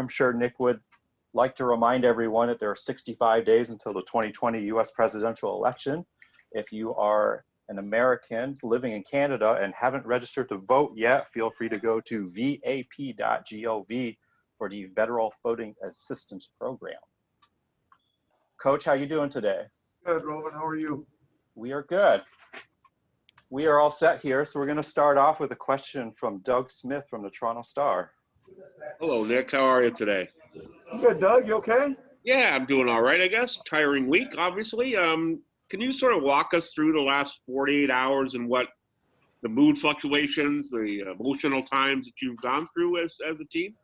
I'm sure Nick would like to remind everyone that there are 65 days until the 2020 US presidential election. If you are an American living in Canada and haven't registered to vote yet, feel free to go to vap.gov for the Federal Voting Assistance Program. Coach, how you doing today? Good, Roman. How are you? We are good. We are all set here, so we're going to start off with a question from Doug Smith from the Toronto Star. Hello, Nick. How are you today? Good, Doug. You okay? Yeah, I'm doing all right, I guess. Tiring week, obviously. Can you sort of walk us through the last 48 hours and what the mood fluctuations, the emotional times that you've gone through as a team?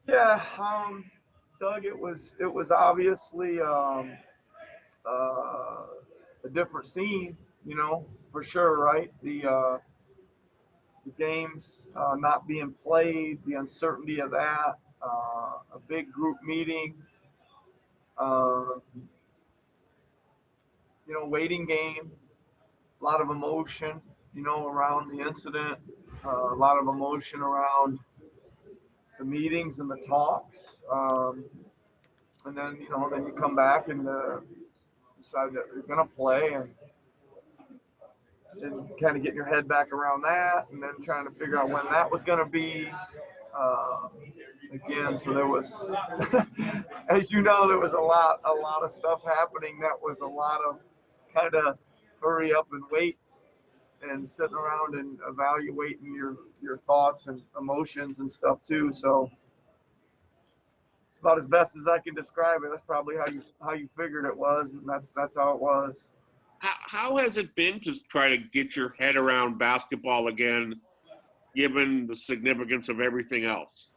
Yeah, Doug. It was obviously a different scene, for sure, right? The games not being played, the uncertainty of that, a big group meeting, waiting game, a lot of emotion, around the incident, a lot of emotion around the meetings and the talks, and then then you come back and decide that you're going to play, and kind of getting your head back around that, and then trying to figure out when that was going to be. Again, so there was, as you know, there was a lot of stuff happening. That was a lot of kind of hurry up and wait, and sitting around and evaluating your thoughts and emotions and stuff too. So it's about as best as I can describe it. That's probably how you figured it was, and that's how it was. How has it been to try to get your head around basketball again, given the significance of everything else?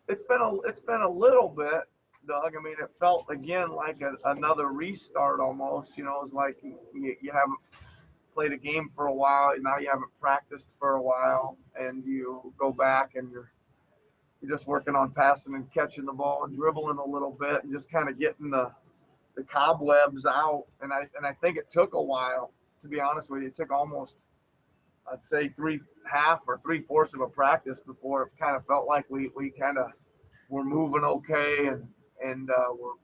It's been a little bit, Doug. I mean, it felt again like another restart almost. It's like you haven't played a game for a while, and now you haven't practiced for a while, and you go back and you're just working on passing and catching the ball and dribbling a little bit, and just kind of getting the cobwebs out. And I think it took a while, to be honest with you. It took almost, I'd say, half or three-fourths of a practice before it kind of felt like we kind of were moving okay, and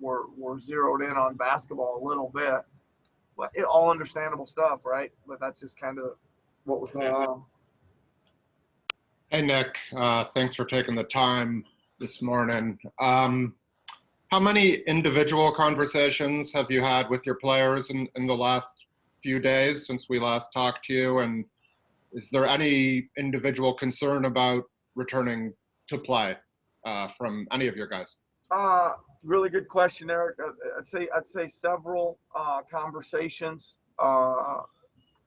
we're zeroed in on basketball a little bit. But all understandable stuff, right? But that's just kind of what was going on. Hey, Nick. Thanks for taking the time this morning. How many individual conversations have you had with your players in the last few days since we last talked to you? And is there any individual concern about returning to play from any of your guys? Really good question, Eric. I'd say several conversations.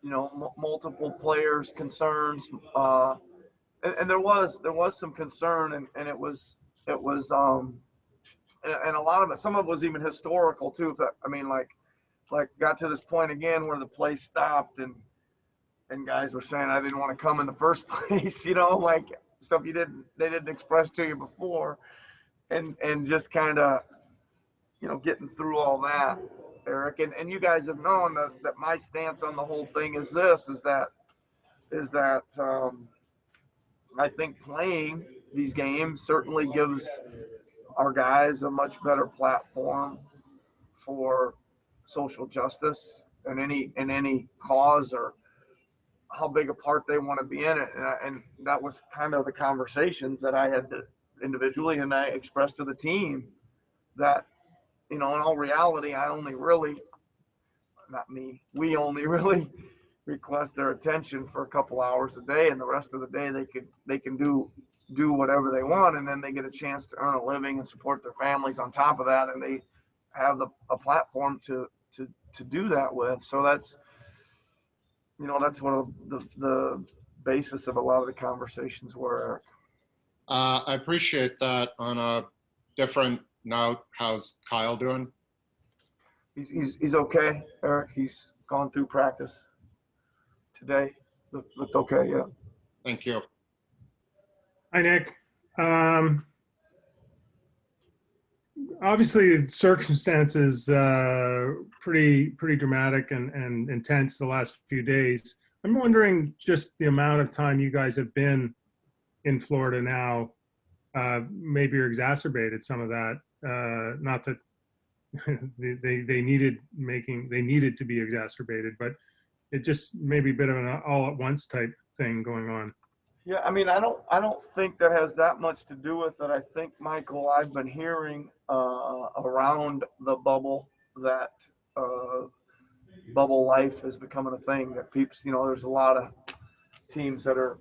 Multiple players' concerns, and there was some concern, and it was and a lot of it, some of it was even historical too. Like got to this point again where the play stopped, and guys were saying I didn't want to come in the first place, like stuff they didn't express to you before, and just kind of, getting through all that, Eric. And you guys have known that my stance on the whole thing is that I think playing these games certainly gives our guys a much better platform for social justice and any cause or how big a part they want to be in it. And that was kind of the conversations that I had individually, and I expressed to the team that, in all reality, we only really request their attention for a couple hours a day, and the rest of the day they can do whatever they want, and then they get a chance to earn a living and support their families on top of that, and they have a platform to do that with. So that's what the basis of a lot of the conversations were, Eric. I appreciate that. On a different note, how's Kyle doing? He's okay, Eric. He's gone through practice today. Looked okay, yeah. Thank you. Hi, Nick. Obviously, the circumstances pretty dramatic and intense the last few days. I'm wondering just the amount of time you guys have been in Florida now. Maybe you're exacerbated some of that. Not that they needed to be exacerbated, but it just maybe a bit of an all at once type thing going on. Yeah, I mean, I don't think that has that much to do with it. I think, Michael, I've been hearing around the bubble that bubble life is becoming a thing. That peeps, there's a lot of teams that are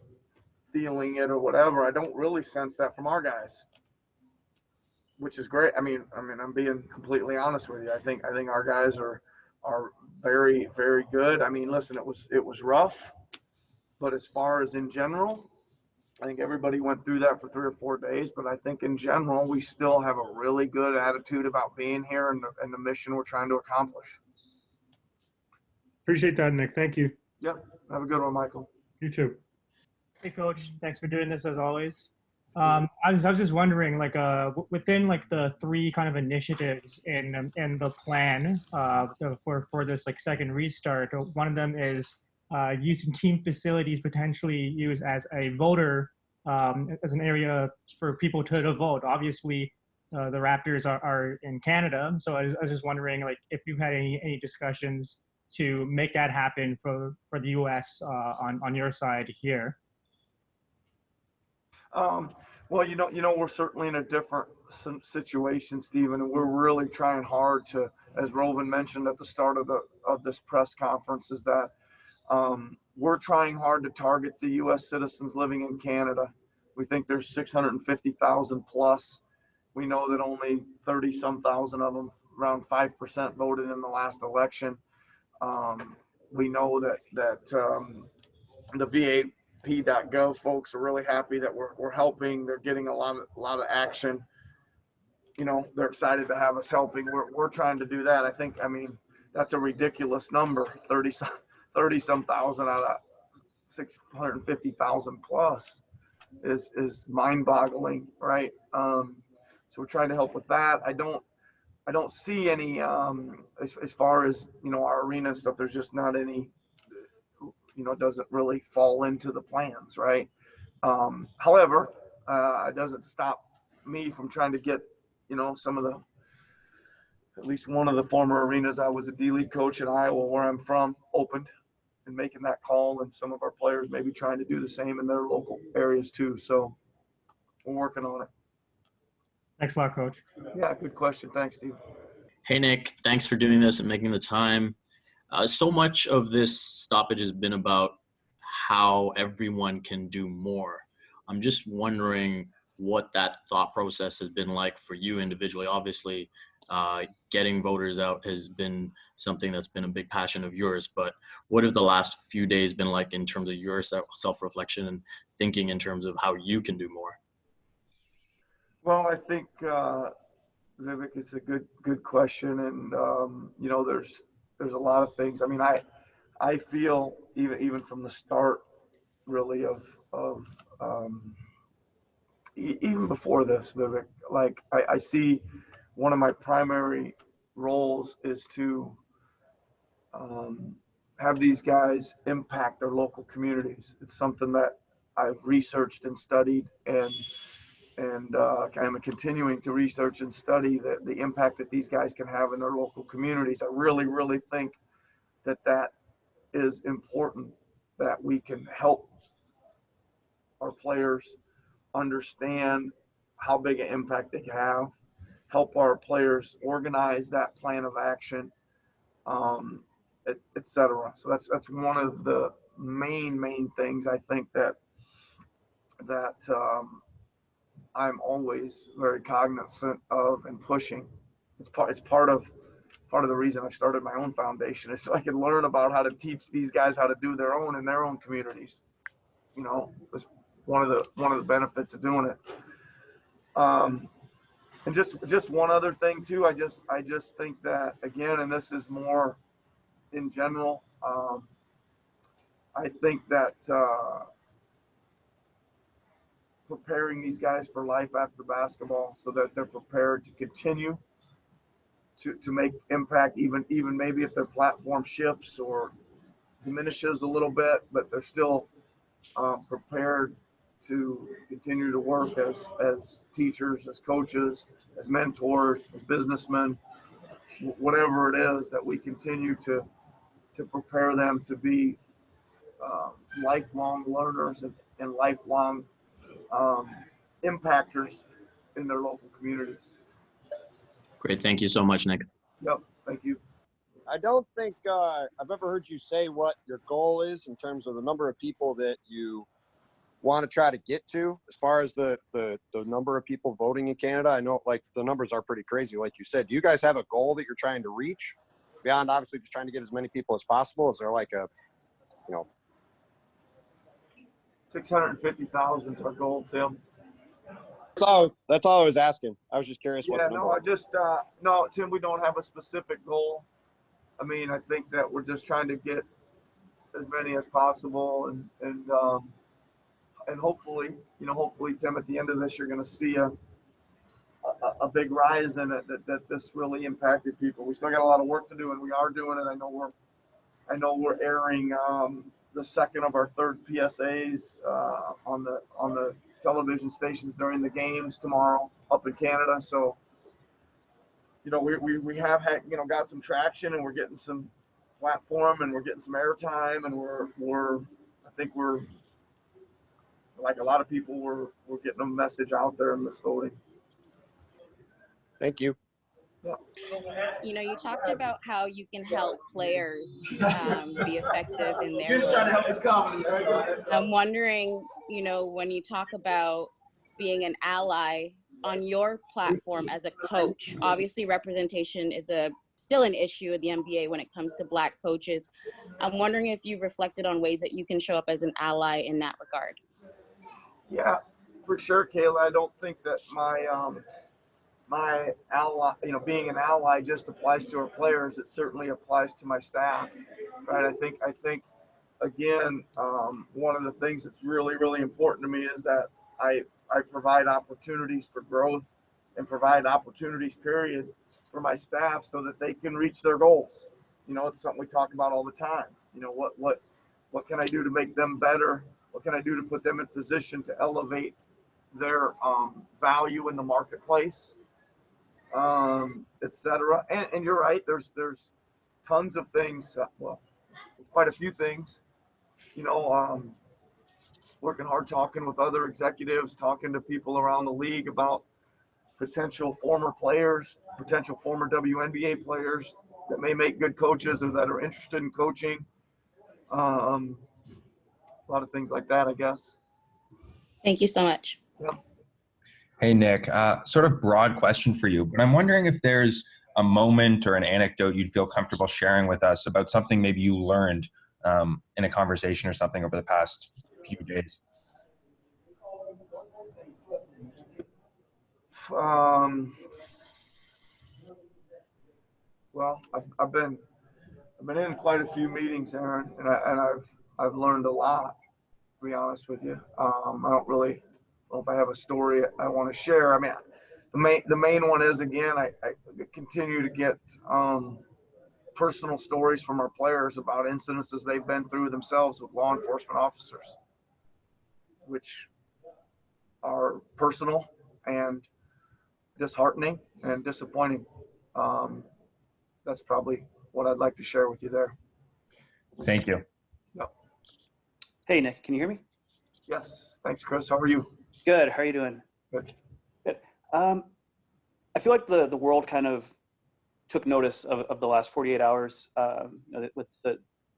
feeling it or whatever. I don't really sense that from our guys, which is great. I mean, I'm being completely honest with you. I think our guys are very, very good. I mean, listen, it was rough, but as far as in general, I think everybody went through that for 3 or 4 days, but I think in general, we still have a really good attitude about being here and the mission we're trying to accomplish. Appreciate that, Nick. Thank you. Yep. Have a good one, Michael. You too. Hey, Coach. Thanks for doing this as always. I was just wondering, like, within like the 3 kind of initiatives in the plan for this like second restart, one of them is using team facilities potentially used as a voter as an area for people to vote. Obviously, the Raptors are in Canada, so I was just wondering, like, if you had any discussions to make that happen for the U.S. On your side here. Well, we're certainly in a different situation, Stephen, and we're really trying hard to, as Rovin mentioned at the start of this press conference, is that we're trying hard to target the U.S. citizens living in Canada. We think there's 650,000 plus. We know that only 30-some thousand of them, around 5%, voted in the last election. We know that the VAP.gov folks are really happy that we're helping. They're getting a lot of action. They're excited to have us helping. We're trying to do that. I mean, that's a ridiculous number. 30-some thousand out of 650,000 plus is mind-boggling, right? So we're trying to help with that. I don't see any as far as our arena and stuff. There's just not any. It doesn't really fall into the plans, right? However, it doesn't stop me from trying to get some of the, at least one of the former arenas I was a D-League coach in Iowa, where I'm from, opened and making that call, and some of our players maybe trying to do the same in their local areas too. So we're working on it. Thanks a lot, Coach. Yeah, good question. Thanks, Steve. Hey, Nick. Thanks for doing this and making the time. So much of this stoppage has been about how everyone can do more. I'm just wondering what that thought process has been like for you individually. Obviously, getting voters out has been something that's been a big passion of yours, but what have the last few days been like in terms of your self-reflection and thinking in terms of how you can do more? Well, I think, Vivek, it's a good question. And, there's a lot of things. I mean, I feel even from the start, really, of even before this, Vivek, like I see one of my primary roles is to have these guys impact their local communities. It's something that I've researched and studied, and I'm continuing to research and study the impact that these guys can have in their local communities. I really, really think that is important, that we can help our players understand how big an impact they have, help our players organize that plan of action, et cetera. So that's one of the main things I think that I'm always very cognizant of and pushing. It's part of the reason I started my own foundation, is so I can learn about how to teach these guys how to do their own in their own communities. It's one of the benefits of doing it. And just one other thing too. I just think that, again, and this is more in general, I think that preparing these guys for life after basketball, so that they're prepared to continue to make impact, even maybe if their platform shifts, or diminishes a little bit, but they're still prepared to continue to work as teachers, as coaches, as mentors, as businessmen, whatever it is, that we continue to prepare them to be lifelong learners and lifelong impactors in their local communities. Great. Thank you so much, Nick. Yep. Thank you. I don't think I've ever heard you say what your goal is in terms of the number of people that you want to try to get to as far as the number of people voting in Canada. I know like the numbers are pretty crazy, like you said. Do you guys have a goal that you're trying to reach beyond obviously just trying to get as many people as possible? Is there like a, 650,000 is our goal, Tim. That's all I was asking. I was just curious what Yeah, the number no, was. no, Tim, we don't have a specific goal. I mean, I think that we're just trying to get as many as possible, and hopefully, hopefully, Tim, at the end of this, you're going to see a big rise in it, that this really impacted people. We still got a lot of work to do, and we are doing it. I know we're airing the second of our third PSAs on the television stations during the games tomorrow up in Canada. So, we have had, got some traction, and we're getting some platform, and we're getting some airtime, and I think we're like a lot of people, we're getting a message out there in this voting. Thank you. You talked about how you can help players be effective in their role. I'm wondering, when you talk about being an ally on your platform as a coach, obviously representation is still an issue at the NBA when it comes to Black coaches. I'm wondering if you've reflected on ways that you can show up as an ally in that regard. Yeah, for sure, Kayla. I don't think that my ally, being an ally just applies to our players. It certainly applies to my staff, right? I think again, one of the things that's really, really important to me is that I provide opportunities for growth and provide opportunities, period, for my staff so that they can reach their goals. It's something we talk about all the time. What can I do to make them better? What can I do to put them in position to elevate their value in the marketplace, et cetera. And you're right. There's tons of things. Well, there's quite a few things. Working hard, talking with other executives, talking to people around the league about potential former players, potential former WNBA players that may make good coaches or that are interested in coaching. A lot of things like that, I guess. Thank you so much. Yeah. Hey, Nick, sort of broad question for you, but I'm wondering if there's a moment or an anecdote you'd feel comfortable sharing with us about something maybe you learned in a conversation or something over the past few days. Well, I've been in quite a few meetings, Aaron, and I've learned a lot, to be honest with you. I don't really know if I have a story I want to share. I mean, the main one is, again, I continue to get personal stories from our players about incidences they've been through themselves with law enforcement officers, which are personal and disheartening and disappointing. That's probably what I'd like to share with you there. Thank you. Yep. Hey, Nick, can you hear me? Yes. Thanks, Chris. How are you? Good. How are you doing? Good. Good. I feel like the world kind of took notice of the last 48 hours with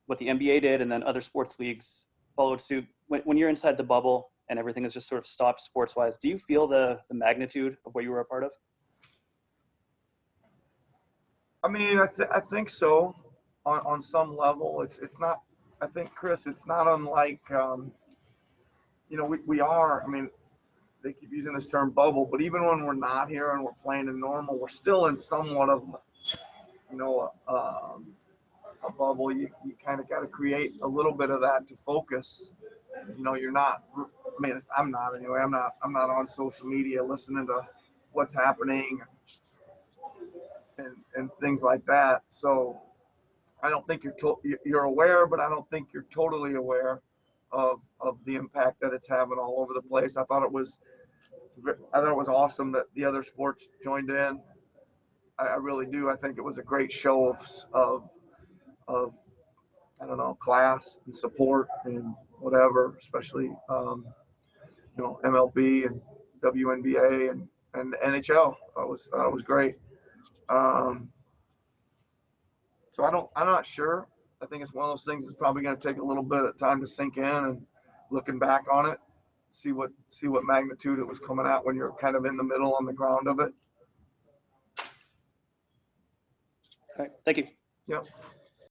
what the NBA did, and then other sports leagues followed suit. When you're inside the bubble and everything is just sort of stopped sports-wise, do you feel the magnitude of what you were a part of? I mean, I think so on some level. It's not, I think, Chris, it's not unlike, we are, I mean, they keep using this term bubble, but even when we're not here and we're playing in normal, we're still in somewhat of, a bubble. You kind of got to create a little bit of that to focus. You're not, I mean, I'm not anyway. I'm not on social media listening to what's happening and things like that. So I don't think you're aware, but I don't think you're totally aware of the impact that it's having all over the place. I thought it was awesome that the other sports joined in. I really do. I think it was a great show of I don't know, class and support and whatever, especially MLB and WNBA and NHL. I thought it was great. So I'm not sure. I think it's one of those things that's probably going to take a little bit of time to sink in, and looking back on it, see what magnitude it was coming at when you're kind of in the middle on the ground of it. Okay, thank you. Yep.